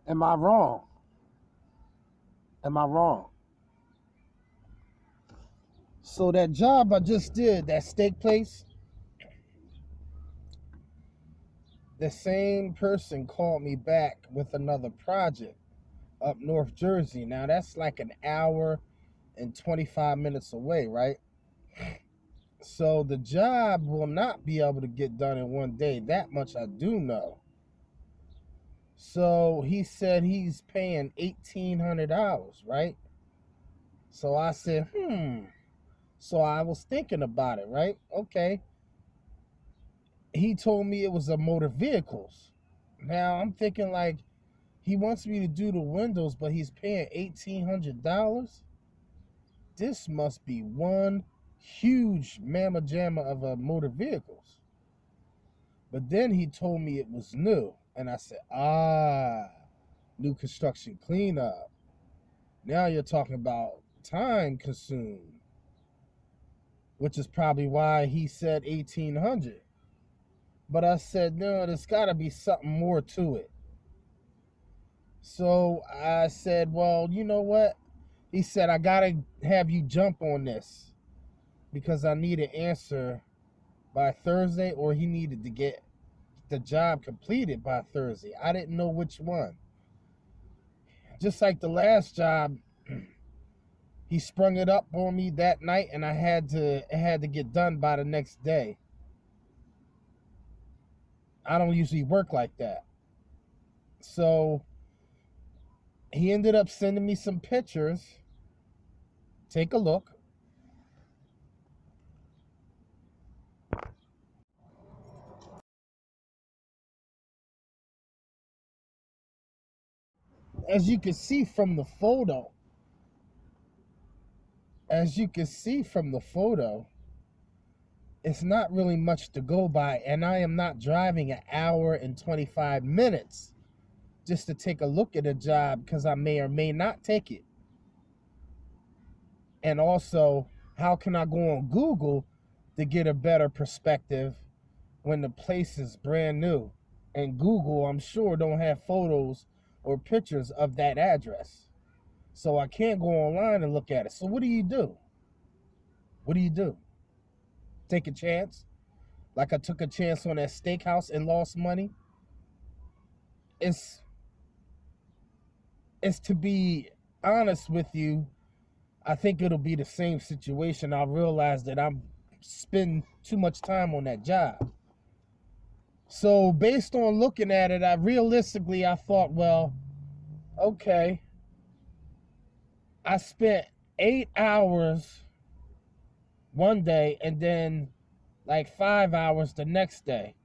Am I wrong? Am I wrong? So that job I just did, that steak place, the same person called me back with another project up North Jersey. Now that's like an hour and 25 minutes away, right? So the job will not be able to get done in one day. That much I do know. So he said he's paying $1,800, right? So I said, So I was thinking about it, right? Okay. He told me it was a motor vehicles. Now I'm thinking like he wants me to do the windows, but he's paying $1,800. This must be one huge mamma jamma of a motor vehicles. But then he told me it was new. And I said, new construction cleanup. Now you're talking about time consumed, which is probably why he said 1,800. But I said, no, there's got to be something more to it. So I said, well, you know what? He said, I got to have you jump on this because I need an answer by Thursday, or he needed to get the job completed by Thursday. I didn't know which one. Just like the last job, he sprung it up on me that night, and it had to get done by the next day. I don't usually work like that. So he ended up sending me some pictures. Take a look. As you can see from the photo, it's not really much to go by, and I am not driving an hour and 25 minutes just to take a look at a job because I may or may not take it. And also, how can I go on Google to get a better perspective when the place is brand new? And Google, I'm sure, don't have photos or pictures of that address. So I can't go online and look at it. So what do you do? What do you do? Take a chance? Like I took a chance on that steakhouse and lost money? It's to be honest with you, I think it'll be the same situation. I'll realize that I'm spending too much time on that job. So based on looking at it, I thought, well, okay, I spent 8 hours one day and then like 5 hours the next day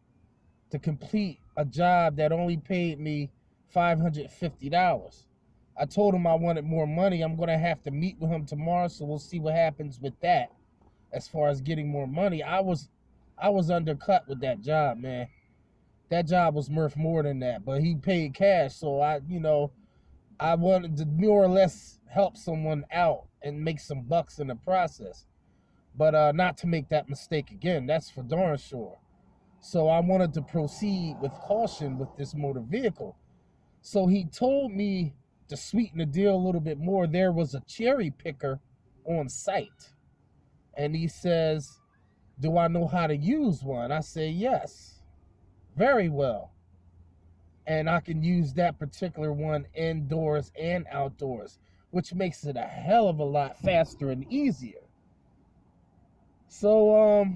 to complete a job that only paid me $550. I told him I wanted more money. I'm going to have to meet with him tomorrow, so we'll see what happens with that as far as getting more money. I was undercut with that job, man. That job was worth more than that, but he paid cash, so I wanted to more or less help someone out and make some bucks in the process, but not to make that mistake again. That's for darn sure. So I wanted to proceed with caution with this motor vehicle. So he told me to sweeten the deal a little bit more. There was a cherry picker on site. And he says, do I know how to use one? I say, yes, very well. And I can use that particular one indoors and outdoors, which makes it a hell of a lot faster and easier. So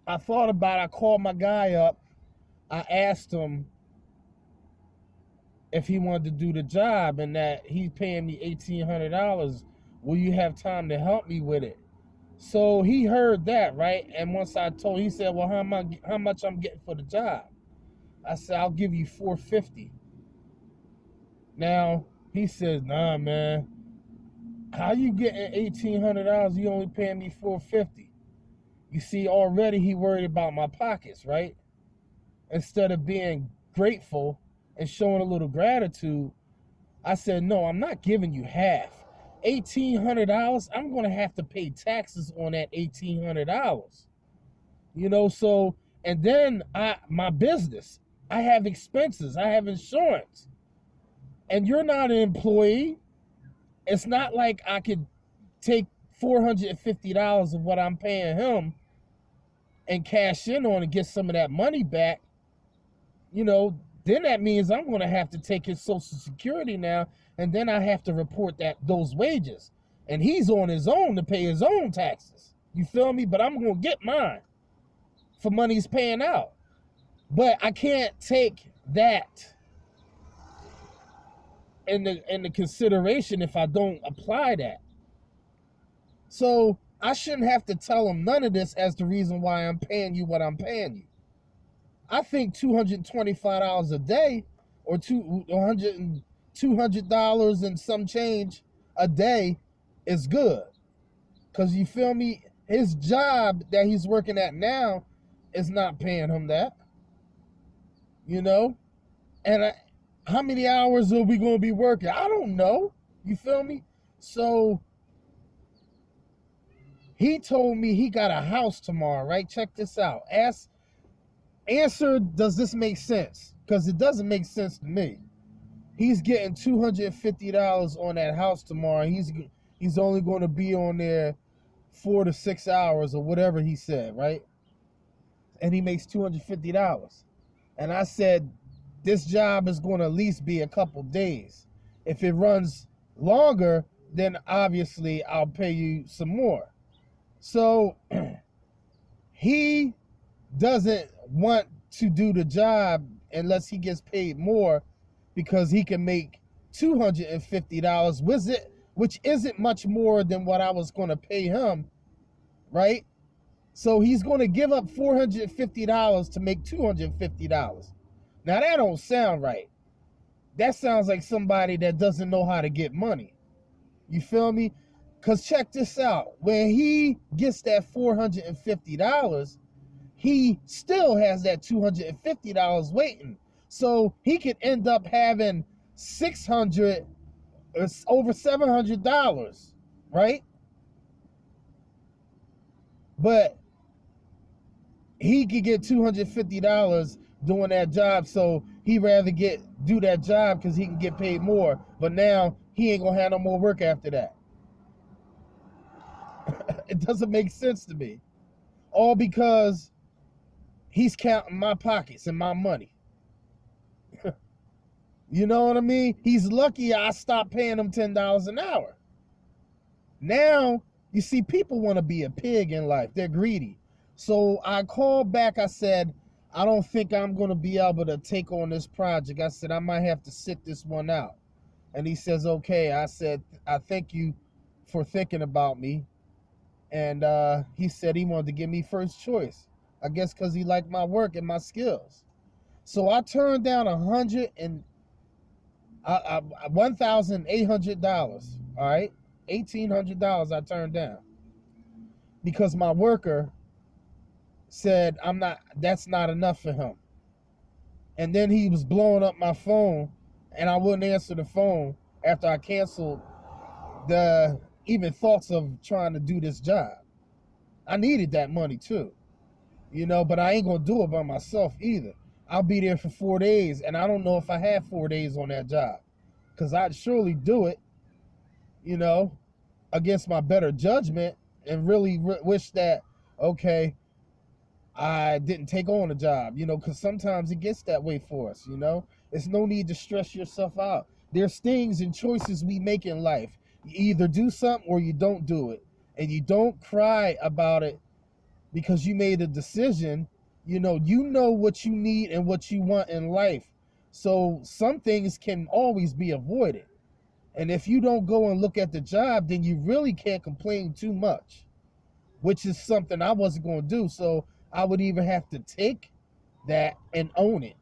I thought about it. I called my guy up. I asked him if he wanted to do the job and that he's paying me $1,800. Will you have time to help me with it? So he heard that, right? And once I told, he said, well, how much I'm getting for the job? I said, I'll give you $450. Now, he says, nah, man, how you getting $1,800? You only paying me $450. You see, already he worried about my pockets, right? Instead of being grateful and showing a little gratitude, I said, no, I'm not giving you half. $1,800, I'm going to have to pay taxes on that $1,800. So, and then my business, I have expenses. I have insurance. And you're not an employee. It's not like I could take $450 of what I'm paying him and cash in on and get some of that money back. Then that means I'm going to have to take his Social Security now, and then I have to report those wages. And he's on his own to pay his own taxes. You feel me? But I'm going to get mine for money he's paying out. But I can't take that into consideration if I don't apply that. So I shouldn't have to tell him none of this as the reason why I'm paying you what I'm paying you. I think $225 a day or $200 and some change a day is good. Because you feel me? His job that he's working at now is not paying him that. And how many hours are we going to be working? I don't know. You feel me? So he told me he got a house tomorrow, right? Check this out. Answer, does this make sense? Because it doesn't make sense to me. He's getting $250 on that house tomorrow. He's only going to be on there 4 to 6 hours or whatever he said, right? And he makes $250. And I said, this job is going to at least be a couple days. If it runs longer, then obviously I'll pay you some more. So he doesn't want to do the job unless he gets paid more, because he can make $250, which isn't much more than what I was going to pay him, right? So he's going to give up $450 to make $250. Now that don't sound right. That sounds like somebody that doesn't know how to get money. You feel me? Because check this out. When he gets that $450, he still has that $250 waiting. So he could end up having $600 or over $700, right? But he could get $250 doing that job, so he'd rather do that job because he can get paid more. But now he ain't gonna have no more work after that. It doesn't make sense to me. All because he's counting my pockets and my money. You know what I mean? He's lucky I stopped paying him $10 an hour. Now, you see, people want to be a pig in life. They're greedy. So I called back. I said, I don't think I'm going to be able to take on this project. I said, I might have to sit this one out. And he says, okay. I said, I thank you for thinking about me. And he said he wanted to give me first choice. I guess because he liked my work and my skills. So I turned down $1,800. All right, $1,800 I turned down because my worker said that's not enough for him. And then he was blowing up my phone, and I wouldn't answer the phone after I canceled the even thoughts of trying to do this job. I needed that money too, but I ain't gonna do it by myself either. I'll be there for 4 days, and I don't know if I have 4 days on that job, because I'd surely do it, against my better judgment, and really wish that, okay, I didn't take on a job, because sometimes it gets that way for us, It's no need to stress yourself out. There's things and choices we make in life. You either do something or you don't do it. And you don't cry about it because you made a decision. You know what you need and what you want in life. So some things can always be avoided. And if you don't go and look at the job, then you really can't complain too much, which is something I wasn't going to do. So I would either have to take that and own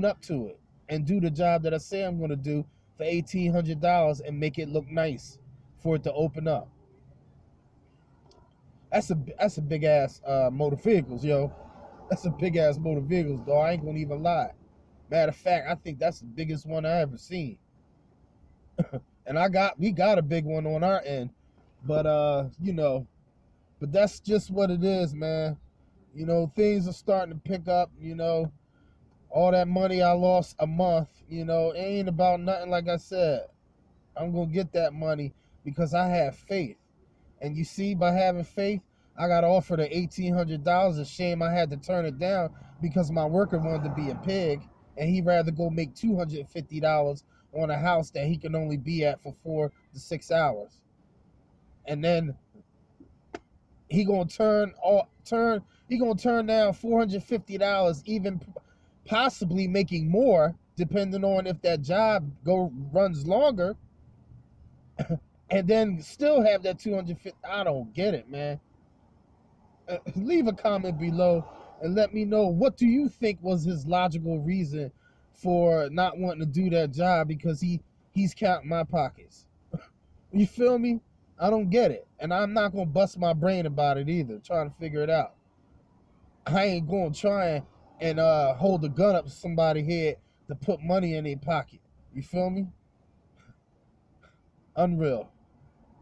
up to it, and do the job that I say I'm going to do for $1,800 and make it look nice for it to open up. That's a big ass motor vehicles, yo. That's a big ass motor vehicles, though. I ain't gonna even lie. Matter of fact, I think that's the biggest one I ever seen. And we got a big one on our end, but but that's just what it is, man. Things are starting to pick up. All that money I lost a month, you know, it ain't about nothing. Like I said, I'm gonna get that money because I have faith. And you see, by having faith, I got offered the $1,800. A shame I had to turn it down because my worker wanted to be a pig, and he'd rather go make $250 on a house that he can only be at for 4 to 6 hours. And then he gonna turn down $450, even possibly making more, depending on if that job runs longer, and then still have that 250. I don't get it, man. Leave a comment below and let me know, what do you think was his logical reason for not wanting to do that job, because he's counting my pockets. You feel me? I don't get it, and I'm not gonna bust my brain about it either, trying to figure it out. I ain't gonna try and hold a gun up to somebody's head to put money in their pocket. You feel me? Unreal.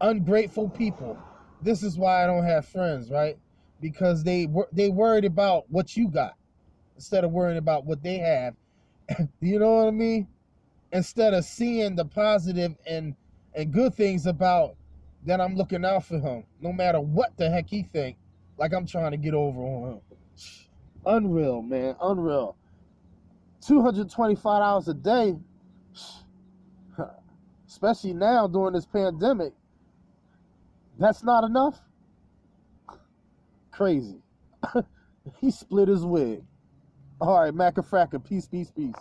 Ungrateful people. This is why I don't have friends, right? Because they worried about what you got instead of worrying about what they have. You know what I mean? Instead of seeing the positive and good things about that, I'm looking out for him, no matter what the heck he think. Like I'm trying to get over on him. Unreal, man. Unreal. $225 a day, especially now during this pandemic. That's not enough? Crazy. He split his wig. All right, Macafracka. Peace, peace, peace.